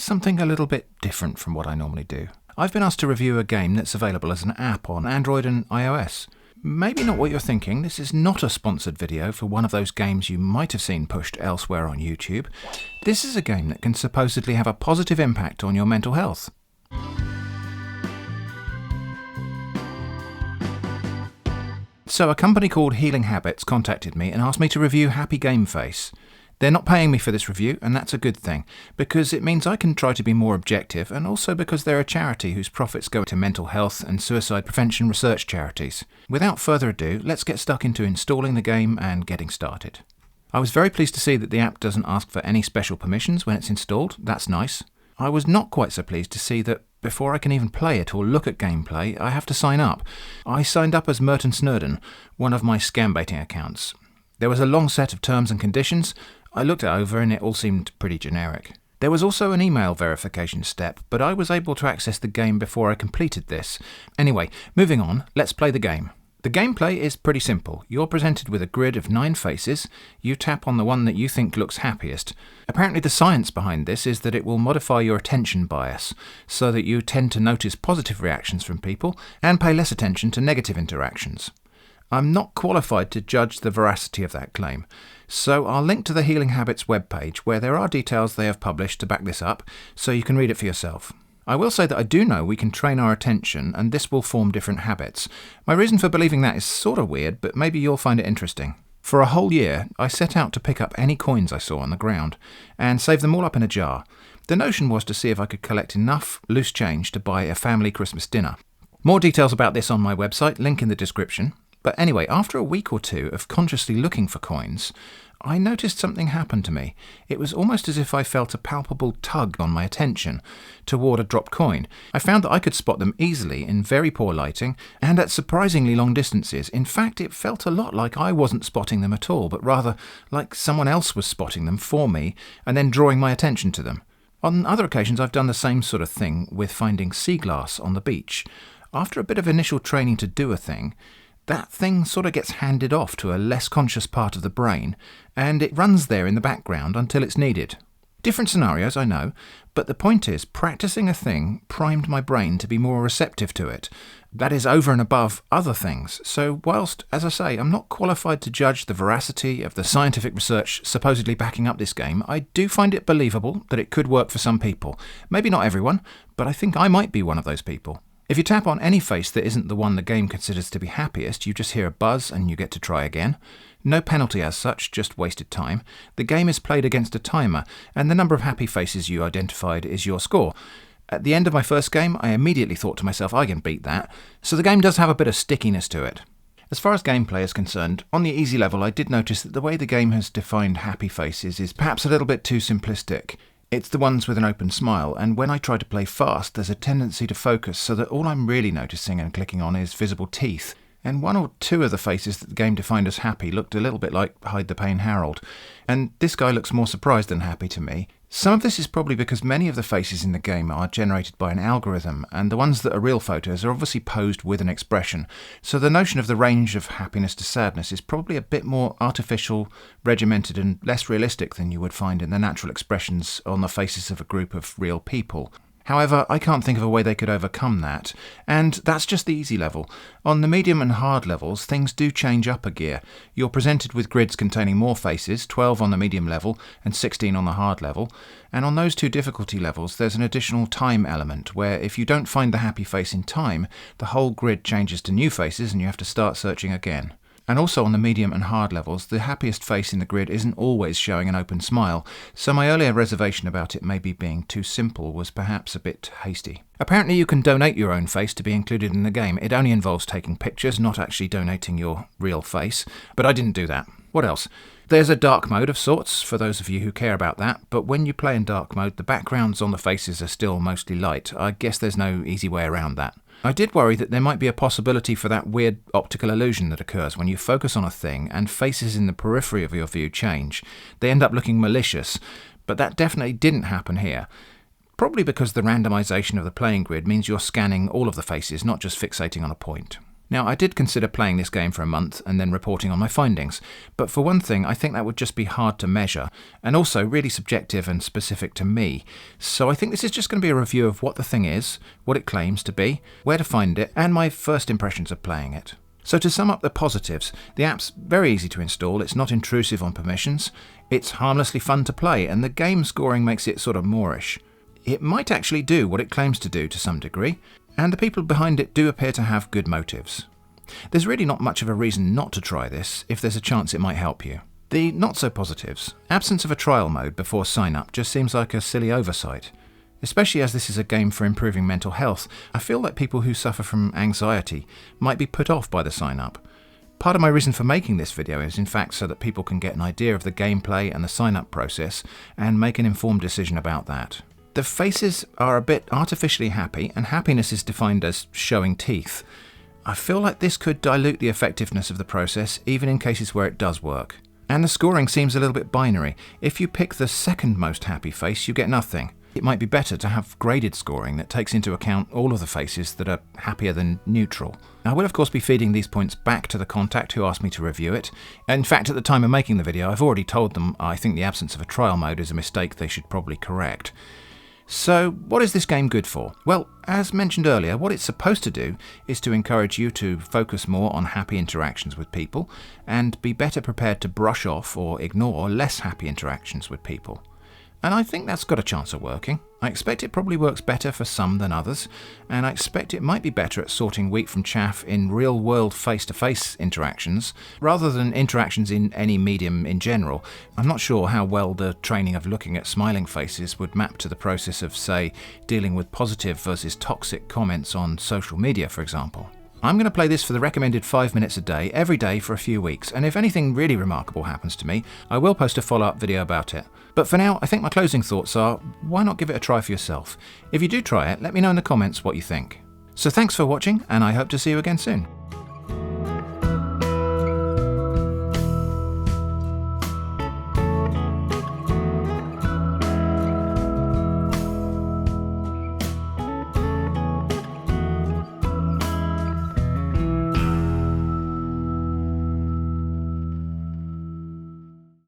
here's something a little bit different from what I normally do. I've been asked to review a game that's available as an app on Android and iOS. Maybe not what you're thinking. This is not a sponsored video for one of those games you might have seen pushed elsewhere on YouTube. This is a game that can supposedly have a positive impact on your mental health. So a company called Healing Habits contacted me and asked me to review Happy GameFace. They're not paying me for this review, and that's a good thing, because it means I can try to be more objective, and also because they're a charity whose profits go to mental health and suicide prevention research charities. Without further ado, let's get stuck into installing the game and getting started. I was very pleased to see that the app doesn't ask for any special permissions when it's installed. That's nice. I was not quite so pleased to see that before I can even play it or look at gameplay, I have to sign up. I signed up as Merton Snurden, one of my scam baiting accounts. There was a long set of terms and conditions. I looked it over and it all seemed pretty generic. There was also an email verification step, but I was able to access the game before I completed this. Anyway, moving on, let's play the game. The gameplay is pretty simple. You're presented with a grid of 9 faces. You tap on the one that you think looks happiest. Apparently the science behind this is that it will modify your attention bias, so that you tend to notice positive reactions from people and pay less attention to negative interactions. I'm not qualified to judge the veracity of that claim, so I'll link to the Healing Habits webpage where there are details they have published to back this up, so you can read it for yourself. I will say that I do know we can train our attention and this will form different habits. My reason for believing that is sort of weird, but maybe you'll find it interesting. For a whole year, I set out to pick up any coins I saw on the ground and save them all up in a jar. The notion was to see if I could collect enough loose change to buy a family Christmas dinner. More details about this on my website, link in the description. But anyway, after a week or two of consciously looking for coins, I noticed something happen to me. It was almost as if I felt a palpable tug on my attention toward a dropped coin. I found that I could spot them easily in very poor lighting and at surprisingly long distances. In fact, it felt a lot like I wasn't spotting them at all, but rather like someone else was spotting them for me and then drawing my attention to them. On other occasions, I've done the same sort of thing with finding sea glass on the beach. After a bit of initial training to do a thing, that thing sort of gets handed off to a less conscious part of the brain, and it runs there in the background until it's needed. Different scenarios, I know, but the point is, practicing a thing primed my brain to be more receptive to it. That is over and above other things. So whilst, as I say, I'm not qualified to judge the veracity of the scientific research supposedly backing up this game, I do find it believable that it could work for some people. Maybe not everyone, but I think I might be one of those people. If you tap on any face that isn't the one the game considers to be happiest, you just hear a buzz and you get to try again. No penalty as such, just wasted time. The game is played against a timer, and the number of happy faces you identified is your score. At the end of my first game, I immediately thought to myself, I can beat that, so the game does have a bit of stickiness to it. As far as gameplay is concerned, on the easy level I did notice that the way the game has defined happy faces is perhaps a little bit too simplistic. It's the ones with an open smile, and when I try to play fast, there's a tendency to focus so that all I'm really noticing and clicking on is visible teeth. And 1 or 2 of the faces that the game defined as happy looked a little bit like Hide the Pain Harold, and this guy looks more surprised than happy to me. Some of this is probably because many of the faces in the game are generated by an algorithm, and the ones that are real photos are obviously posed with an expression, so the notion of the range of happiness to sadness is probably a bit more artificial, regimented, and less realistic than you would find in the natural expressions on the faces of a group of real people. However, I can't think of a way they could overcome that, and that's just the easy level. On the medium and hard levels, things do change up a gear. You're presented with grids containing more faces, 12 on the medium level and 16 on the hard level, and on those 2 difficulty levels there's an additional time element, where if you don't find the happy face in time, the whole grid changes to new faces and you have to start searching again. And also on the medium and hard levels, the happiest face in the grid isn't always showing an open smile, so my earlier reservation about it maybe being too simple was perhaps a bit hasty. Apparently you can donate your own face to be included in the game. It only involves taking pictures, not actually donating your real face, but I didn't do that. What else? There's a dark mode of sorts, for those of you who care about that, but when you play in dark mode, the backgrounds on the faces are still mostly light. I guess there's no easy way around that. I did worry that there might be a possibility for that weird optical illusion that occurs when you focus on a thing and faces in the periphery of your view change. They end up looking malicious, but that definitely didn't happen here. Probably because the randomization of the playing grid means you're scanning all of the faces, not just fixating on a point. Now, I did consider playing this game for a month and then reporting on my findings, but for one thing, I think that would just be hard to measure, and also really subjective and specific to me. So I think this is just going to be a review of what the thing is, what it claims to be, where to find it, and my first impressions of playing it. So to sum up the positives, the app's very easy to install, it's not intrusive on permissions, it's harmlessly fun to play, and the game scoring makes it sort of moreish. It might actually do what it claims to do to some degree, and the people behind it do appear to have good motives. There's really not much of a reason not to try this if there's a chance it might help you. The not so positives, absence of a trial mode before sign up just seems like a silly oversight. Especially as this is a game for improving mental health, I feel like people who suffer from anxiety might be put off by the sign up. Part of my reason for making this video is in fact so that people can get an idea of the gameplay and the sign up process and make an informed decision about that. The faces are a bit artificially happy, and happiness is defined as showing teeth. I feel like this could dilute the effectiveness of the process, even in cases where it does work. And the scoring seems a little bit binary. If you pick the second most happy face, you get nothing. It might be better to have graded scoring that takes into account all of the faces that are happier than neutral. I will of course be feeding these points back to the contact who asked me to review it. In fact, at the time of making the video, I've already told them I think the absence of a trial mode is a mistake they should probably correct. So, what is this game good for? Well, as mentioned earlier, what it's supposed to do is to encourage you to focus more on happy interactions with people and be better prepared to brush off or ignore less happy interactions with people. And I think that's got a chance of working. I expect it probably works better for some than others, and I expect it might be better at sorting wheat from chaff in real-world face-to-face interactions, rather than interactions in any medium in general. I'm not sure how well the training of looking at smiling faces would map to the process of, say, dealing with positive versus toxic comments on social media, for example. I'm going to play this for the recommended 5 minutes a day, every day for a few weeks, and if anything really remarkable happens to me, I will post a follow-up video about it. But for now, I think my closing thoughts are, why not give it a try for yourself? If you do try it, let me know in the comments what you think. So thanks for watching, and I hope to see you again soon.